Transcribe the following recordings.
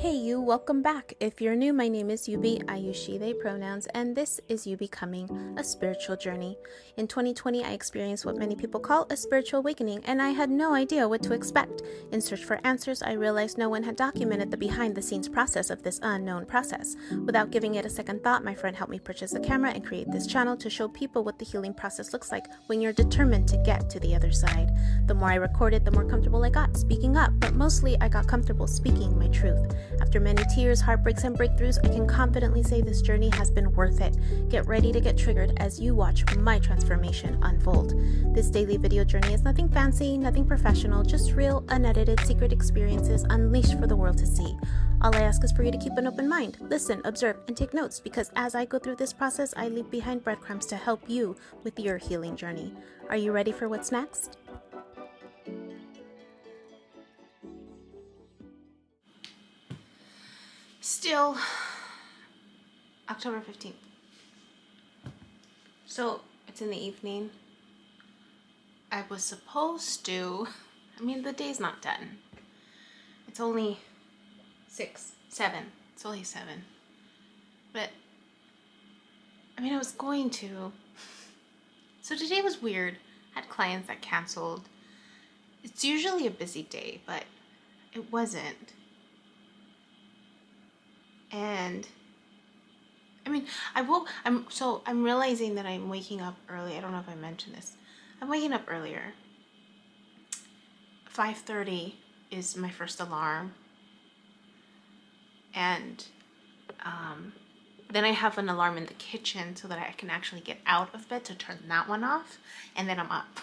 Hey you, welcome back. If you're new, my name is Yubi. I use she, they pronouns, and this is You Becoming a Spiritual Journey. In 2020, I experienced what many people call a spiritual awakening, and I had no idea what to expect. In search for answers, I realized no one had documented the behind-the-scenes process of this unknown process. Without giving it a second thought, my friend helped me purchase a camera and create this channel to show people what the healing process looks like when you're determined to get to the other side. The more I recorded, the more comfortable I got speaking up, but mostly I got comfortable speaking my truth. After many tears, heartbreaks, and breakthroughs, I can confidently say this journey has been worth it. Get ready to get triggered as you watch my transformation unfold. This daily video journey is nothing fancy, nothing professional, just real, unedited, secret experiences unleashed for the world to see. All I ask is for you to keep an open mind, listen, observe, and take notes, because as I go through this process, I leave behind breadcrumbs to help you with your healing journey. Are you ready for what's next? Still October 15th. So it's in the evening. I was supposed to, the day's not done. It's only 7. It's only 7. But, I was going to. So today was weird. I had clients that canceled. It's usually a busy day, but it wasn't. And I'm realizing that I'm waking up early. I don't know if I mentioned this. I'm waking up earlier. 5:30 is my first alarm. And then I have an alarm in the kitchen so that I can actually get out of bed to turn that one off. And then I'm up.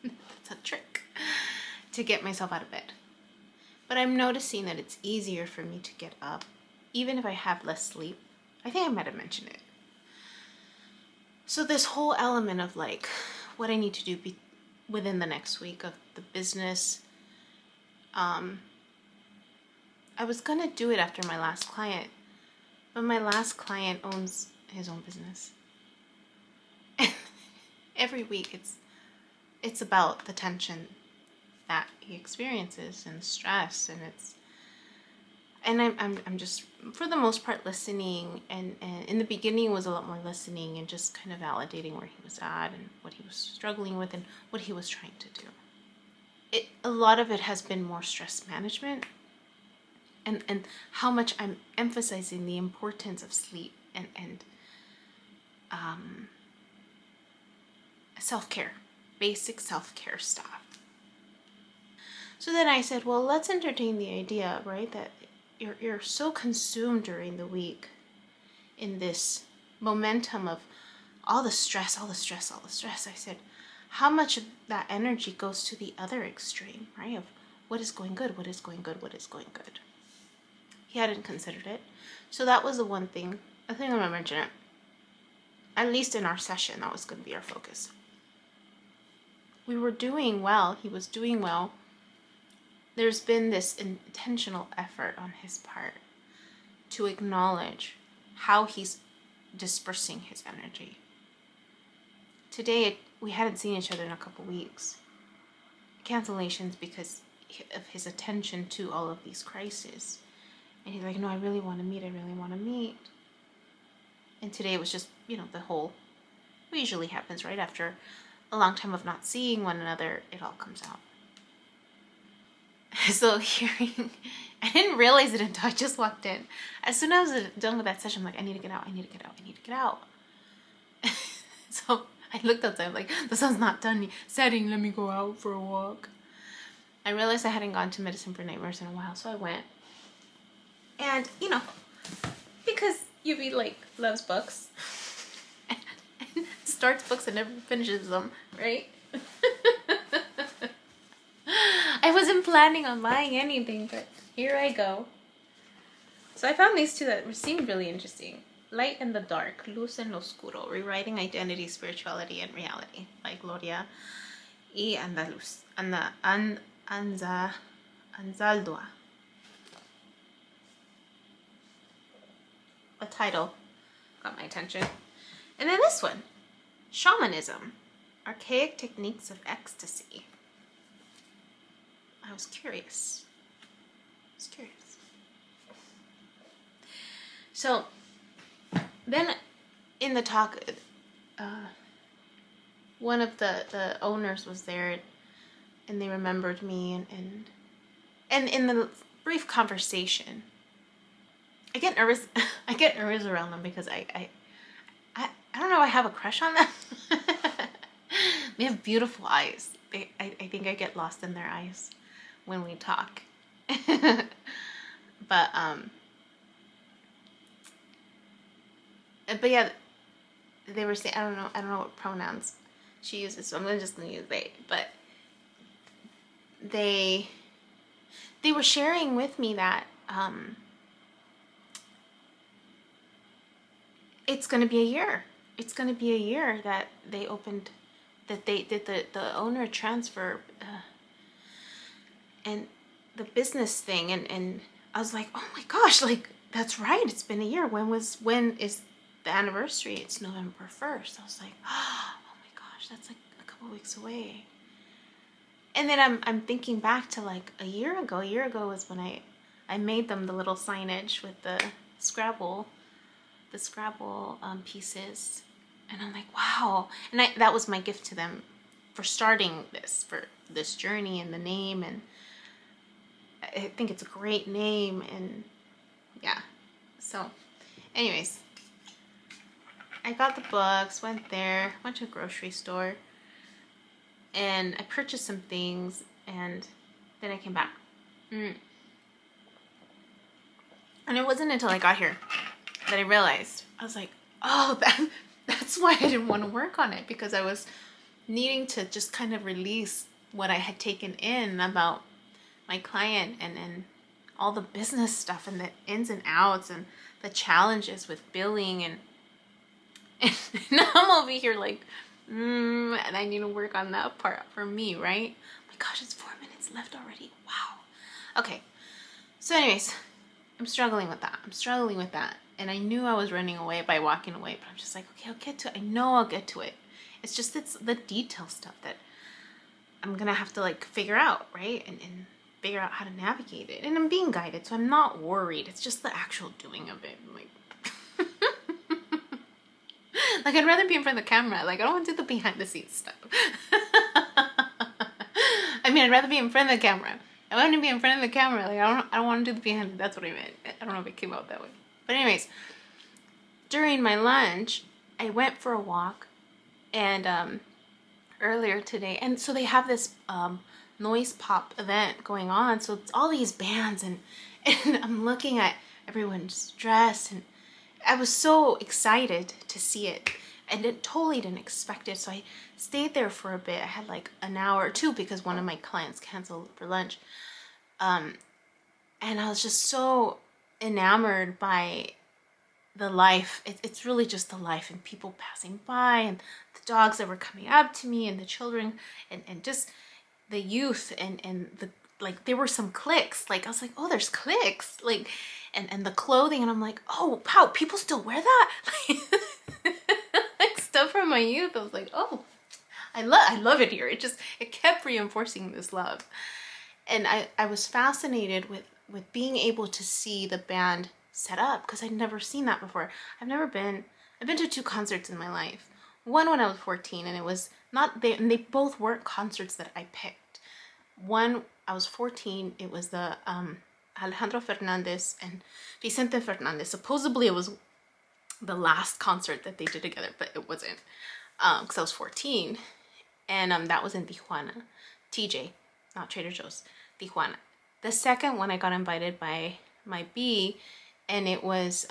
That's a trick to get myself out of bed. But I'm noticing that it's easier for me to get up, even if I have less sleep. I think I might have mentioned it. So this whole element of what I need to do within the next week of the business, I was gonna do it after my last client, but my last client owns his own business. And every week it's about the tension that he experiences and stress, and I'm just for the most part listening, and in the beginning was a lot more listening and just kind of validating where he was at and what he was struggling with and what he was trying to do. A lot of it has been more stress management and how much I'm emphasizing the importance of sleep and self-care, basic self-care stuff. So then I said, well, let's entertain the idea, right, that you're so consumed during the week in this momentum of all the stress. I said, how much of that energy goes to the other extreme, right, of what is going good. He hadn't considered it. So that was the one thing. I think I'm going to mention it. At least in our session, that was going to be our focus. We were doing well. He was doing well. There's been this intentional effort on his part to acknowledge how he's dispersing his energy. Today, we hadn't seen each other in a couple weeks. Cancellations because of his attention to all of these crises. And he's like, no, I really want to meet. And today it was just, the whole, what usually happens right after a long time of not seeing one another, it all comes out. So I didn't realize it until I just walked in. As soon as I was done with that session, I'm like, I need to get out. So I looked outside, I'm like, the sun's not done setting, let me go out for a walk. I realized I hadn't gone to Medicine for Nightmares in a while, so I went. And, because Yubi, loves books, and starts books and never finishes them, right? I wasn't planning on buying anything, but here I go. So I found these two that seemed really interesting. Light and the Dark, Luz en lo Oscuro, Rewriting Identity, Spirituality, and Reality by Gloria y Anzaldúa. A title got my attention. And then this one, Shamanism, Archaic Techniques of Ecstasy. I was curious. So then in the talk, one of the owners was there, and they remembered me, and in the brief conversation, I get nervous. I get nervous around them because I don't know. I have a crush on them. They have beautiful eyes. I think I get lost in their eyes when we talk. But yeah, they were saying, I don't know what pronouns she uses, so I'm just gonna use they. But they were sharing with me that it's gonna be a year. It's gonna be a year that they opened, that they did the owner transfer, and the business thing, and I was like, oh my gosh, like that's right. It's been a year. When is the anniversary? It's November 1st. I was like, oh my gosh, that's like a couple weeks away. And then I'm thinking back to like a year ago. A year ago was when I made them the little signage with the Scrabble pieces, and I'm like, wow. And that was my gift to them for starting for this journey, and the name, and I think it's a great name, and yeah. So anyways, I got the books, went to a grocery store, and I purchased some things, and then I came back. And it wasn't until I got here that I realized, I was like, oh, that's why I didn't want to work on it, because I was needing to just kind of release what I had taken in about my client, and all the business stuff, and the ins and outs, and the challenges with billing, and now I'm over here like, and I need to work on that part for me, right? Oh my gosh, it's 4 minutes left already. Wow. Okay. So anyways, I'm struggling with that. And I knew I was running away by walking away, but I'm just like, okay, I'll get to it. I know I'll get to it. It's just it's the detail stuff that I'm gonna have to like figure out, right? And figure out how to navigate it. And I'm being guided, so I'm not worried. It's just the actual doing of it. Like, like I'd rather be in front of the camera. Like I don't want to do the behind the scenes stuff. I mean, I'd rather be in front of the camera. I want to be in front of the camera. Like I don't want to do the behind. That's what I meant. I don't know if it came out that way. But anyways, during my lunch, I went for a walk, and earlier today, and so they have this noise pop event going on. So it's all these bands, and I'm looking at everyone's dress, and I was so excited to see it, and it totally didn't expect it. So I stayed there for a bit. I had like an hour or two because one of my clients canceled for lunch. And I was just so enamored by the life. It's really just the life, and people passing by, and the dogs that were coming up to me, and the children, and just the youth, and the, like, there were some clicks. Like I was like, oh, there's clicks, like, and the clothing, and I'm like, oh wow, people still wear that. Like stuff from my youth. I was like, oh, I love it here. It kept reinforcing this love. And I was fascinated with being able to see the band set up, because I'd never seen that before. I've been to 2 concerts in my life. One when I was 14, and it was not they, and they both weren't concerts that I picked. One, I was 14, it was the Alejandro Fernandez and Vicente Fernandez. Supposedly it was the last concert that they did together, but it wasn't, because I was 14, and that was in Tijuana. TJ, not Trader Joe's, Tijuana. The second one, I got invited by my B, and it was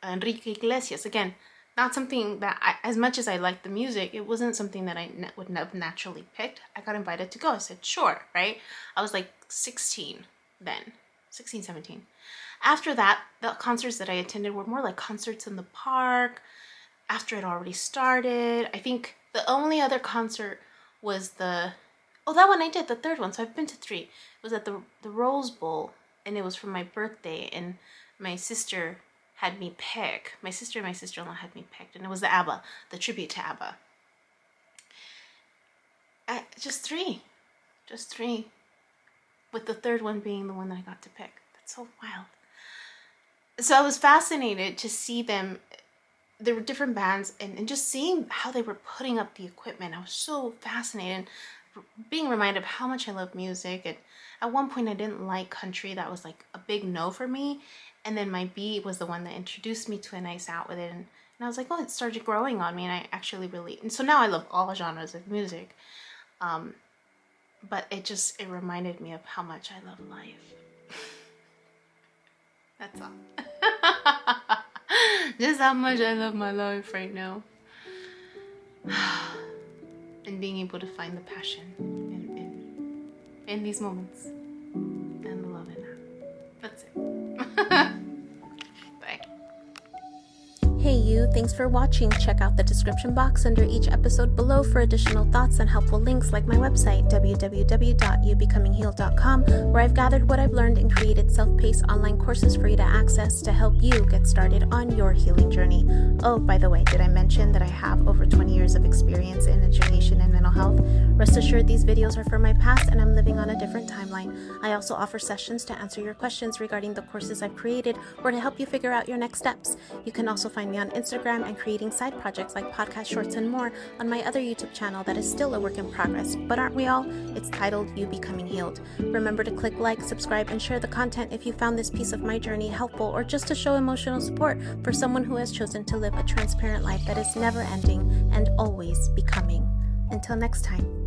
Enrique Iglesias. Again, not something that as much as I liked the music, it wasn't something that I would have naturally picked. I got invited to go. I said, sure, right? I was like 16 then, 16, 17. After that, the concerts that I attended were more like concerts in the park after it already started. I think the only other concert was that one I did, the third one. So I've been to 3. It was at the Rose Bowl, and it was for my birthday, and my sister had me pick. My sister and my sister-in-law had me picked, and it was the ABBA, the tribute to ABBA. Just three, with the third one being the one that I got to pick. That's so wild. So I was fascinated to see them. There were different bands, and just seeing how they were putting up the equipment. I was so fascinated, being reminded of how much I love music. And at one point I didn't like country. That was like a big no for me. And then my B was the one that introduced me to it, and I sat with it, and I was like, oh, it started growing on me, and I actually really, and so now I love all genres of music. But it reminded me of how much I love life. That's all. Just how much I love my life right now. And being able to find the passion in these moments. And the love in that. That's it. Bye. Hey you, thanks for watching. Check out the description box under each episode below for additional thoughts and helpful links like my website, www.youbecominghealed.com, where I've gathered what I've learned and created self-paced online courses for you to access to help you get started on your healing journey. Oh, by the way, did I mention that I have over 20 years of experience in education and mental health? Rest assured these videos are from my past and I'm living on a different timeline. I also offer sessions to answer your questions regarding the courses I've created or to help you figure out your next steps. You can also find me on Instagram and creating side projects like podcast shorts and more on my other YouTube channel that is still a work in progress, but aren't we all? It's titled You Becoming Healed. Remember to click like, subscribe, and share the content if you found this piece of my journey helpful or just to show emotional support for someone who has chosen to live a transparent life that is never ending and always becoming. Until next time.